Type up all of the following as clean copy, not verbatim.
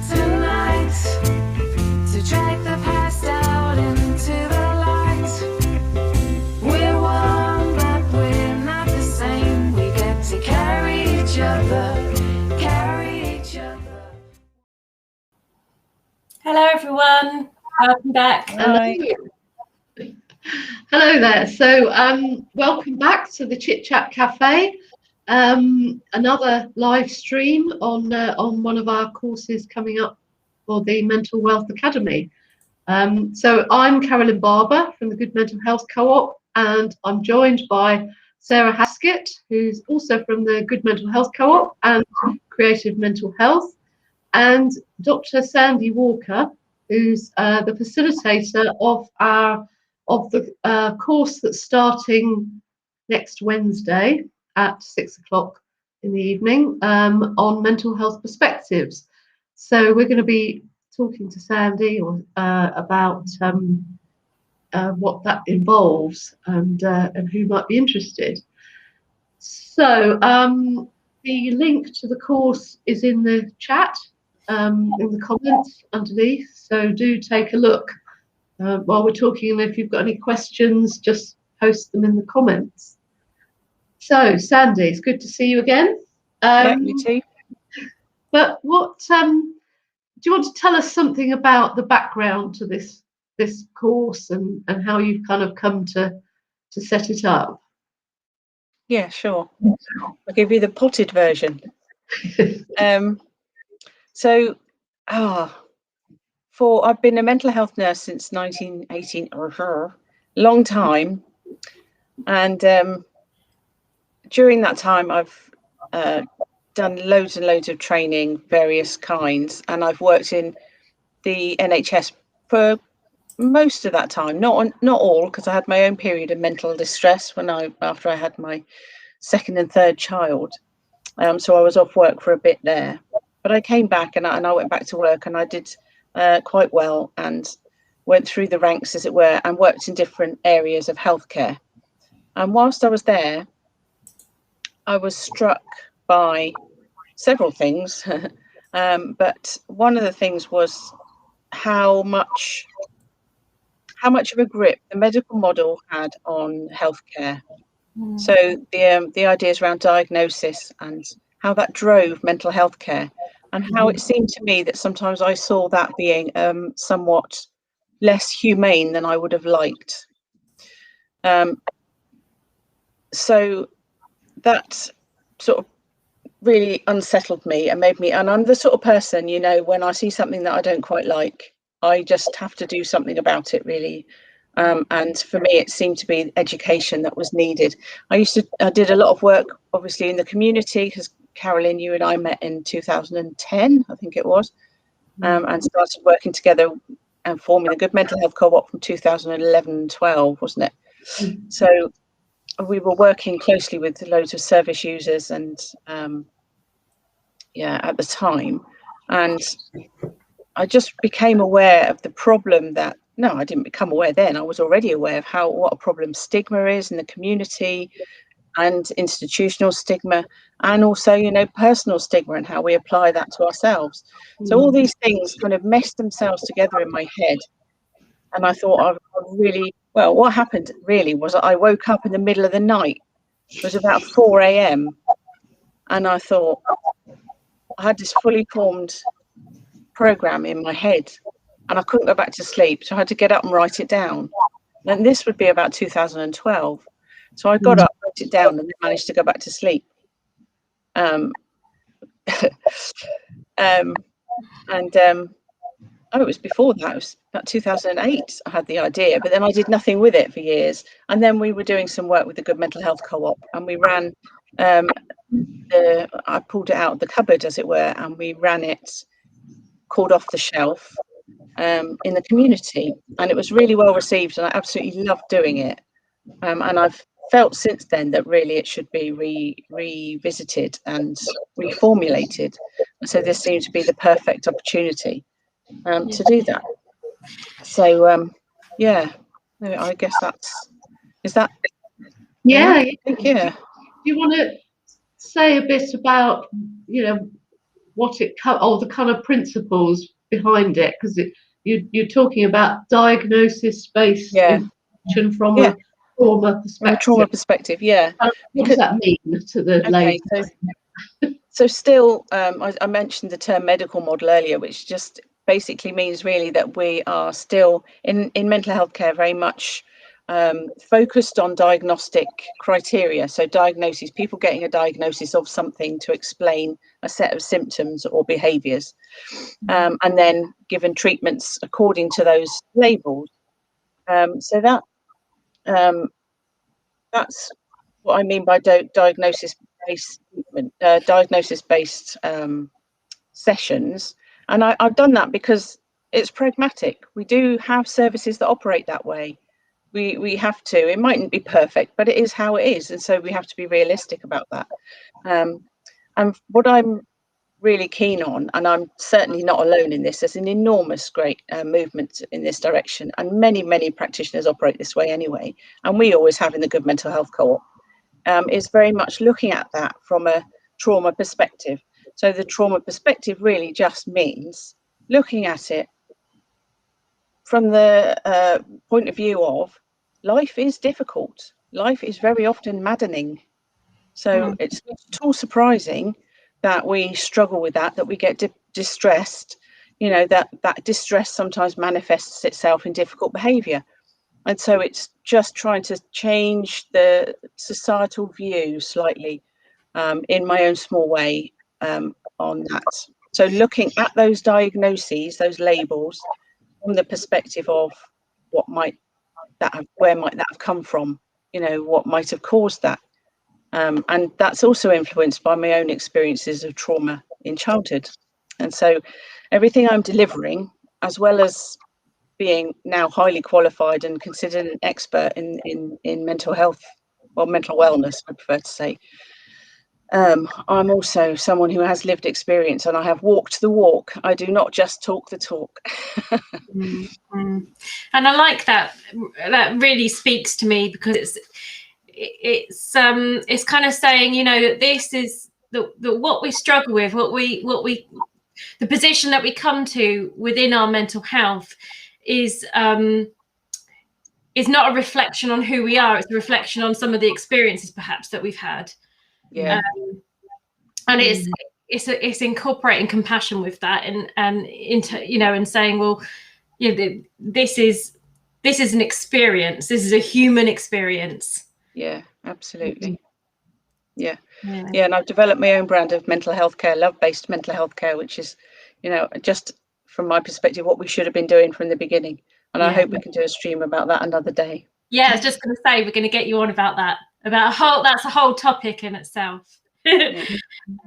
tonight, to drag the past out into the light. We're one, but we're not the same. We get to carry each other, carry each other. Hello everyone, welcome back. Hello. Hello there. So welcome back to the Chit Chat Cafe. Another live stream on one of our courses coming up for the Mental Wealth Academy. So I'm Carolyn Barber from the Good Mental Health Co-op, and I'm joined by Sarah Haskett, who's also from the Good Mental Health Co-op and Creative Mental Health, and Dr. Sandy Walker, who's the facilitator of the course that's starting next Wednesday at 6 o'clock in the evening on mental health perspectives. So we're going to be talking to Sandy about what that involves and who might be interested. So the link to the course is in the chat, in the comments underneath. So do take a look while we're talking, and if you've got any questions, just post them in the comments. So, Sandy, it's good to see you again. Yeah, you too. But what do you want to tell us something about the background to this course and how you've kind of come to set it up? Yeah, sure. I'll give you the potted version. I've been a mental health nurse since 1918, long time, and during that time I've done loads and loads of training, various kinds, and I've worked in the NHS for most of that time. Not all, because I had my own period of mental distress after I had my second and third child. So I was off work for a bit there, but I came back and I went back to work, and I did quite well and went through the ranks, as it were, and worked in different areas of healthcare. And whilst I was there, I was struck by several things, but one of the things was how much of a grip the medical model had on healthcare. So the ideas around diagnosis and how that drove mental health care, and how it seemed to me that sometimes I saw that being somewhat less humane than I would have liked. So that sort of really unsettled me and made me, and I'm the sort of person, when I see something that I don't quite like, I just have to do something about it, really. And for me, it seemed to be education that was needed. I did a lot of work, obviously, in the community, because Carolyn, you and I met in 2010, I think it was, and started working together and forming the Good Mental Health Co-op from 2011-12, wasn't it? So we were working closely with loads of service users and at the time, and I just became aware of the problem that, no, I didn't become aware then, I was already aware of what a problem stigma is in the community, and institutional stigma, and also, personal stigma, and how we apply that to ourselves. So all these things kind of meshed themselves together in my head, and I thought, what happened really was I woke up in the middle of the night. It was about 4 a.m. and I thought, I had this fully formed program in my head, and I couldn't go back to sleep, so I had to get up and write it down. And this would be about 2012. So I got up, wrote it down, and then managed to go back to sleep. It was before that. It was about 2008. I had the idea, but then I did nothing with it for years. And then we were doing some work with the Good Mental Health Co-op, and we ran. I pulled it out of the cupboard, as it were, and we ran it, called Off the Shelf, in the community, and it was really well received, and I absolutely loved doing it. And I've felt since then that really it should be revisited and reformulated. So this seemed to be the perfect opportunity to do that. So I guess is that. Yeah. Yeah. Do you want to say a bit about, the kind of principles behind it, because you're talking about diagnosis-based intervention from a trauma perspective. From a trauma perspective, yeah. What does that mean to the lay? So still, I mentioned the term medical model earlier, which just basically means really that we are still in mental health care very much focused on diagnostic criteria. So diagnosis, people getting a diagnosis of something to explain a set of symptoms or behaviours, and then given treatments according to those labels. So that's what I mean by diagnosis-based treatment, diagnosis-based sessions. And I've done that because it's pragmatic. We do have services that operate that way. We have to. It mightn't be perfect, but it is how it is, and so we have to be realistic about that. And what I'm really keen on, and I'm certainly not alone in this, there's an enormous great movement in this direction, and many practitioners operate this way anyway, and we always have in the Good Mental Health Co-op, is very much looking at that from a trauma perspective. So the trauma perspective really just means looking at it from the point of view of life is difficult. Life is very often maddening. So it's not at all surprising that we struggle with that we get distressed, that distress sometimes manifests itself in difficult behaviour. And so it's just trying to change the societal view slightly in my own small way on that. So looking at those diagnoses, those labels, from the perspective of where might that have come from, what might have caused that. And that's also influenced by my own experiences of trauma in childhood. And so everything I'm delivering, as well as being now highly qualified and considered an expert in mental health, or mental wellness, I prefer to say, I'm also someone who has lived experience, and I have walked the walk. I do not just talk the talk. And I like that. That really speaks to me, because it's kind of saying, that this is the what we struggle with, the position that we come to within our mental health is not a reflection on who we are. It's a reflection on some of the experiences perhaps that we've had. Yeah. And it's incorporating compassion with that, and into, and saying, well, this is an experience. This is a human experience. Yeah, absolutely. Yeah. And I've developed my own brand of mental health care, love-based mental health care, which is, just from my perspective, what we should have been doing from the begining. And I hope we can do a stream about that another day. Yeah, I was just going to say, we're going to get you on about that, that's a whole topic in itself. And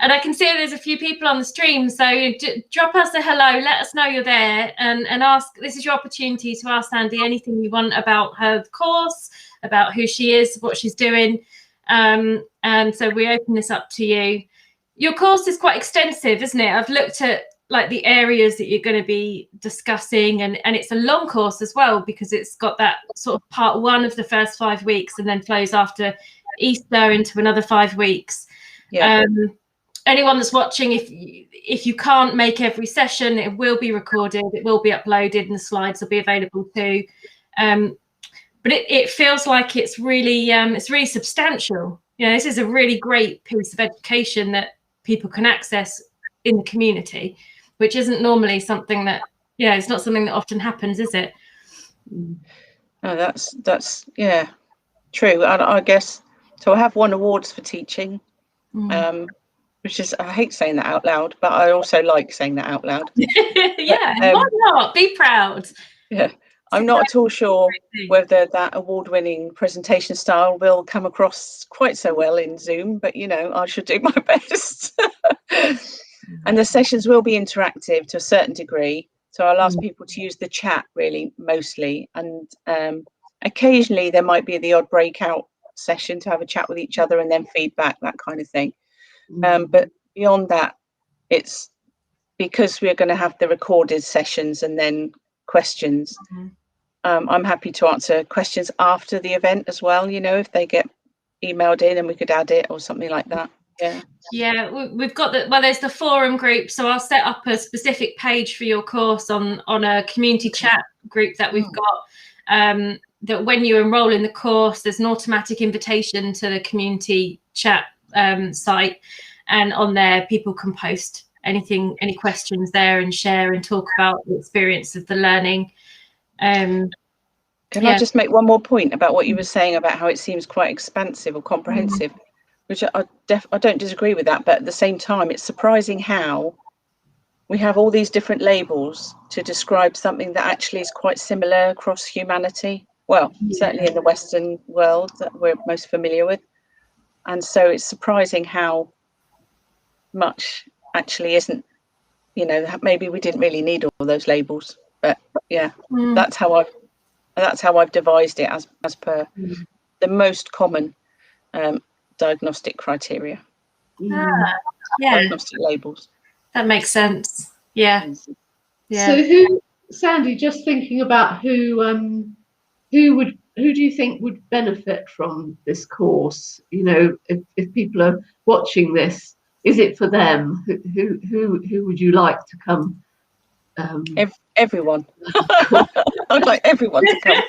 I can see there's a few people on the stream, so drop us a hello, let us know you're there, and ask. This is your opportunity to ask Sandy anything you want about her course, about who she is, what she's doing, and so we open this up to you. Your course is quite extensive, isn't it? I've looked at the areas that you're going to be discussing, and it's a long course as well, because it's got that sort of part one of the first 5 weeks, and then flows after Easter into another 5 weeks. Anyone that's watching, if you can't make every session, it will be recorded, it will be uploaded, and the slides will be available too. But it feels like it's really substantial. This is a really great piece of education that people can access in the community, which isn't normally something that, it's not something that often happens, is it? No, that's true. I guess so. I have won awards for teaching. Which is, I hate saying that out loud, but I also like saying that out loud. Why not? Be proud. Yeah, I'm not at all sure whether that award-winning presentation style will come across quite so well in Zoom, but I should do my best. And the sessions will be interactive to a certain degree, so I'll ask people to use the chat really mostly, and occasionally there might be the odd breakout session to have a chat with each other and then feedback, that kind of thing. But beyond that, it's because we're going to have the recorded sessions and then questions. I'm happy to answer questions after the event as well, if they get emailed in, and we could add it or something like that. Yeah, we've got there's the forum group, so I'll set up a specific page for your course on a community chat group that we've got, that when you enroll in the course, there's an automatic invitation to the community chat site, and on there people can post any questions there and share and talk about the experience of the learning. Can I just make one more point about what you were saying about how it seems quite expansive or comprehensive, which I don't disagree with that, but at the same time, it's surprising how we have all these different labels to describe something that actually is quite similar across humanity. Well, certainly in the Western world that we're most familiar with. And so it's surprising how much actually isn't, maybe we didn't really need all those labels, but yeah, that's how I've devised it as per the most common diagnostic criteria. Diagnostic labels. That makes sense. Yeah. So Sandy, just thinking about who do you think would benefit from this course? If people are watching this, is it for them? Who would you like to come? Everyone. I'd like everyone to come.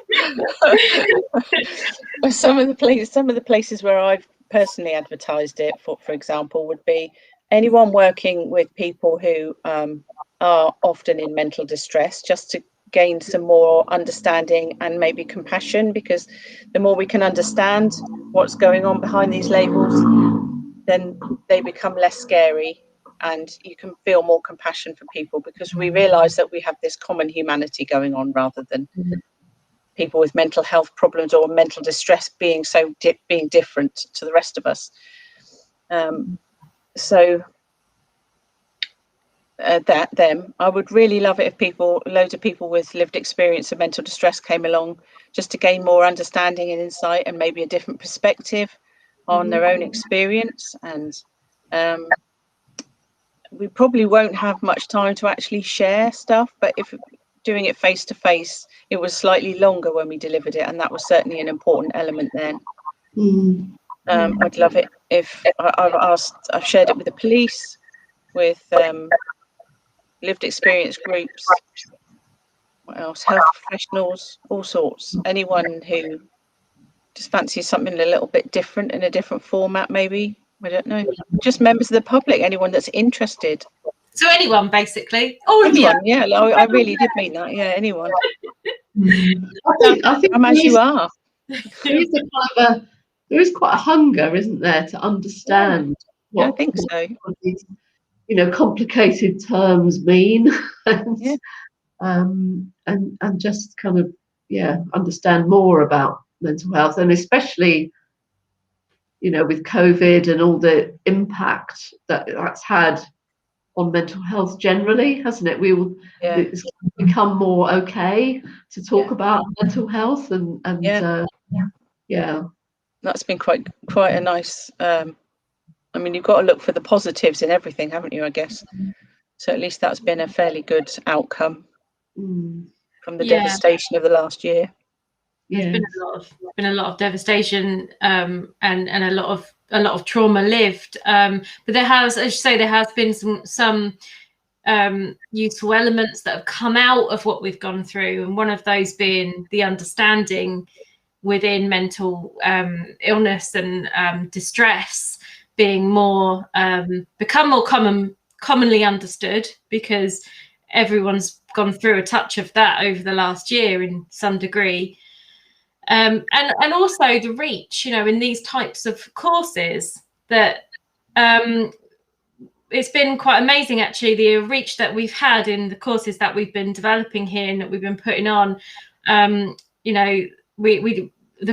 Some of the places where I've personally advertised it, for example, would be anyone working with people who are often in mental distress, just to gain some more understanding and maybe compassion, because the more we can understand what's going on behind these labels, then they become less scary and you can feel more compassion for people, because we realize that we have this common humanity going on rather than people with mental health problems or mental distress being being different to the rest of us. I would really love it if loads of people with lived experience of mental distress came along, just to gain more understanding and insight and maybe a different perspective on their own experience. And we probably won't have much time to actually share stuff, but if doing it face to face, it was slightly longer when we delivered it, and that was certainly an important element then. I'd love it if I've shared it with the police, with lived experience groups, what else, health professionals, all sorts, anyone who just fancies something a little bit different in a different format, maybe. I don't know, just members of the public, anyone that's interested. So anyone, basically. All of you. Yeah, I really did mean that. Yeah, anyone. I think I'm as you are. There is quite a hunger, isn't there, to understand what I think so. What these, complicated terms mean, and just kind of understand more about mental health, and especially with COVID and all the impact that's had on mental health generally, hasn't it? It's become more okay to talk about mental health, and that's been quite a nice. You've got to look for the positives in everything, haven't you? I guess. So at least that's been a fairly good outcome from the devastation of the last year. There's been a lot of devastation and a lot of trauma lived, but there has, as you say, there has been some useful elements that have come out of what we've gone through, and one of those being the understanding within mental illness and distress being become more commonly understood, because everyone's gone through a touch of that over the last year in some degree. And also the reach, in these types of courses, that it's been quite amazing, actually, the reach that we've had in the courses that we've been developing here and that we've been putting on. The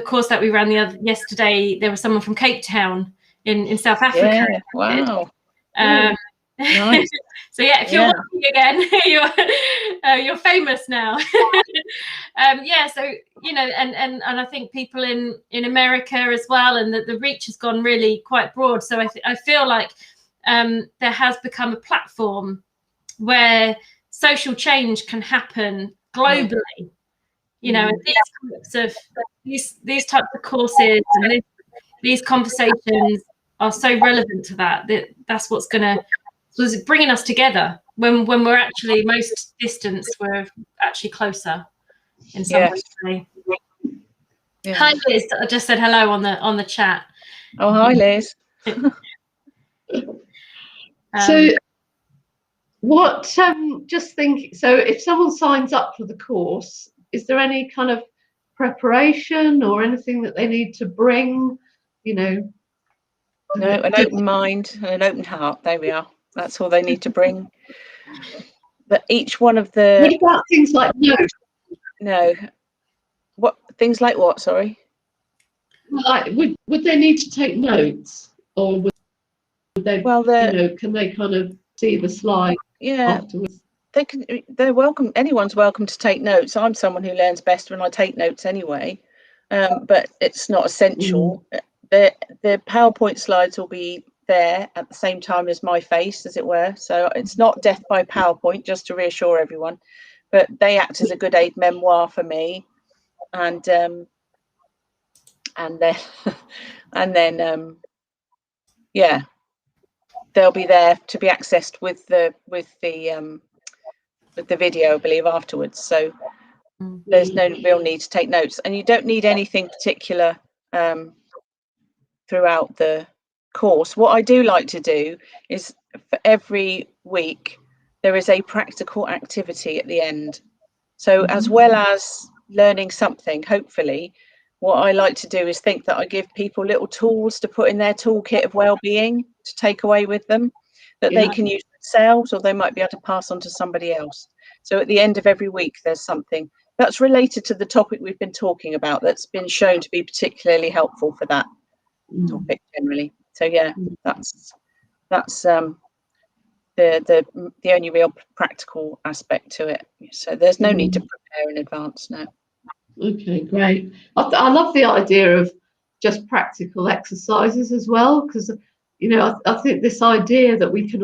course that we ran yesterday, there was someone from Cape Town in South Africa. Yeah, wow. Nice. So if you're watching again, you're famous now. So and I think people in America as well, and that the reach has gone really quite broad. So I feel like there has become a platform where social change can happen globally. And these types of courses and these conversations are so relevant to that's what's was bringing us together when we're actually most distance, we're actually closer in some way. Yeah. Hi Liz, I just said hello on the chat. Oh, hi Liz. So what, just think, so if someone signs up for the course, is there any kind of preparation or anything that they need to bring, you know? No, an open mind and an open heart. There we are. That's all they need to bring. But each one of the... What about things like notes? No. What things like what? Sorry. Like, would they need to take notes, or would they? Well, you know, can they kind of see the slide afterwards? They can. They're welcome. Anyone's welcome to take notes. I'm someone who learns best when I take notes anyway, but it's not essential. The PowerPoint slides will be there at the same time as my face, as it were. So it's not death by PowerPoint, just to reassure everyone. But they act as a good aid memoir for me, and then yeah, they'll be there to be accessed with the video, I believe, afterwards. So there's no real need to take notes, and you don't need anything particular throughout the course. What I do like to do is for every week there is a practical activity at the end. So as well as learning something, hopefully, what I like to do is think that I give people little tools to put in their toolkit of well-being to take away with them, that they can use themselves, or they might be able to pass on to somebody else. So at the end of every week, there's something that's related to the topic we've been talking about that's been shown to be particularly helpful for that topic generally. So yeah, that's the only real practical aspect to it. So there's no need to prepare in advance. No. Okay, great. I love the idea of just practical exercises as well, because you know, I think this idea that we can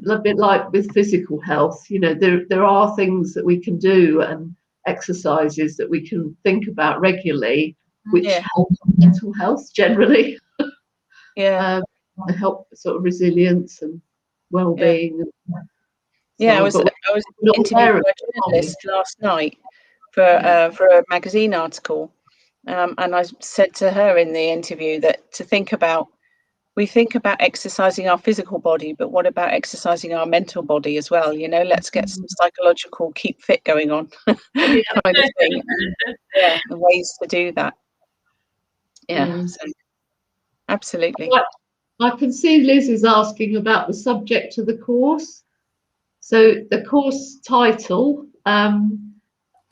a bit like with physical health, you know, there are things that we can do and exercises that we can think about regularly, which help mental health generally. Help sort of resilience and well-being. I was interviewed by a journalist last night for a magazine article, and I said to her in the interview that we think about exercising our physical body, but what about exercising our mental body as well? You know, let's get some psychological keep fit going on kind of thing. Yeah, the ways to do that. Yeah, so, absolutely. I can see Liz is asking about the subject of the course. So the course title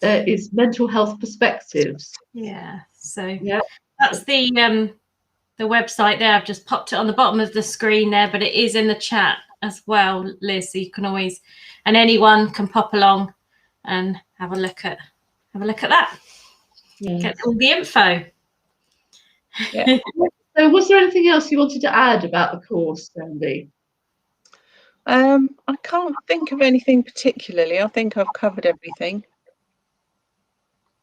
is Mental Health Perspectives. Yeah, so that's the website there. I've just popped it on the bottom of the screen there, but it is in the chat as well, Liz, so you can always, and anyone can pop along and have a look at that. Get all the info. So was there anything else you wanted to add about the course, Sandy? I can't think of anything particularly. I think I've covered everything.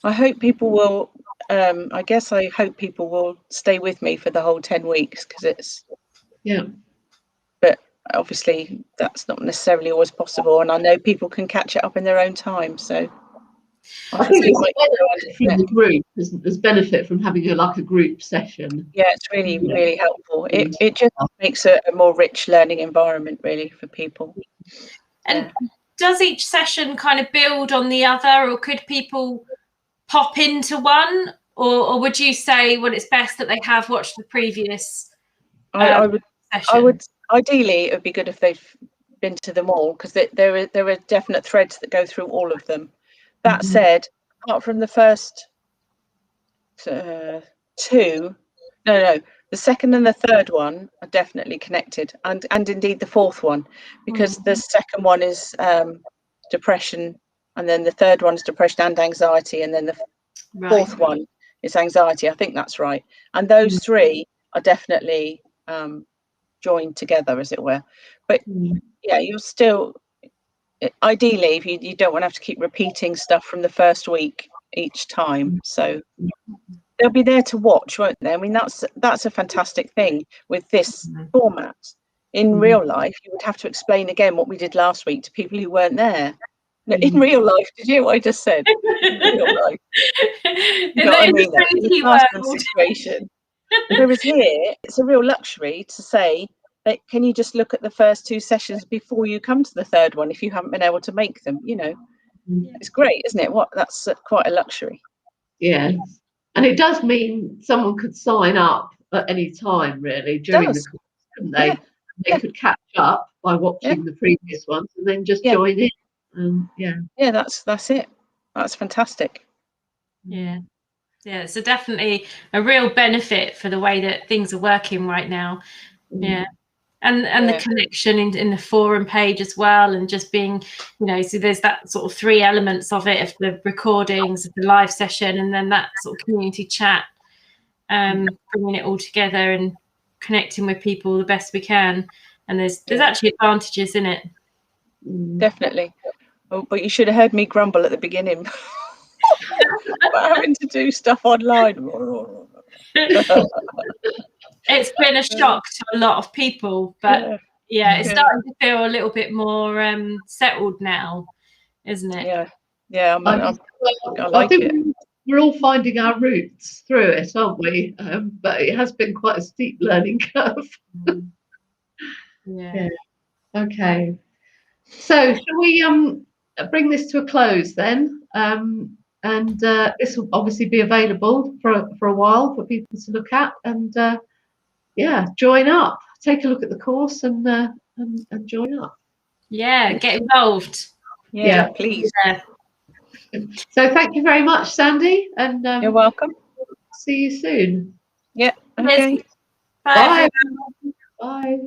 I hope people will I hope people will stay with me for the whole 10 weeks, because it's but obviously that's not necessarily always possible, and I know people can catch it up in their own time. So I think there's benefit from the group. There's benefit from having a group session. Yeah, it's really, really helpful. It just makes a more rich learning environment, really, for people. And does each session kind of build on the other, or could people pop into one, or would you say, well, it's best that they have watched the previous I would session? Ideally, it would be good if they've been to them all, because there are definite threads that go through all of them. That said, apart from the first two, the second and the third one are definitely connected, and indeed the fourth one, because the second one is depression, and then the third one is depression and anxiety, and then the fourth one is anxiety. I think that's right. And those three are definitely joined together, as it were. But yeah, you're still, ideally, if you don't want to have to keep repeating stuff from the first week each time. So they'll be there to watch, won't they? I mean, that's a fantastic thing with this format. In real life, you would have to explain again what we did last week to people who weren't there. No, in real life, did you? I just said in real life. You know what I mean? In the classroom situation. Whereas here, it's a real luxury to say that, can you just look at the first 2 sessions before you come to the third one if you haven't been able to make them? You know, it's great, isn't it? That's quite a luxury. Yeah, and it does mean someone could sign up at any time, really, during the course, couldn't they? Yeah. They could catch up by watching the previous ones and then just join in. Yeah, that's it. That's fantastic. Yeah, so definitely a real benefit for the way that things are working right now. Yeah. And the connection in the forum page as well, and just being, you know, so there's that sort of 3 elements of it, of the recordings, of the live session, and then that sort of community chat, bringing it all together and connecting with people the best we can. And there's actually advantages in it. Definitely. Oh, but you should have heard me grumble at the beginning about having to do stuff online. It's been a shock to a lot of people, but it's starting to feel a little bit more settled now, isn't it? Yeah. I think it. We're all finding our roots through it, aren't we? But it has been quite a steep learning curve. Yeah. Okay. So shall we bring this to a close then? And this will obviously be available for a while for people to look at, and join up. Take a look at the course and join up. Yeah, get involved. Yeah, please. Yeah. So thank you very much, Sandy, and you're welcome. See you soon. Yeah. Okay. Bye. Bye.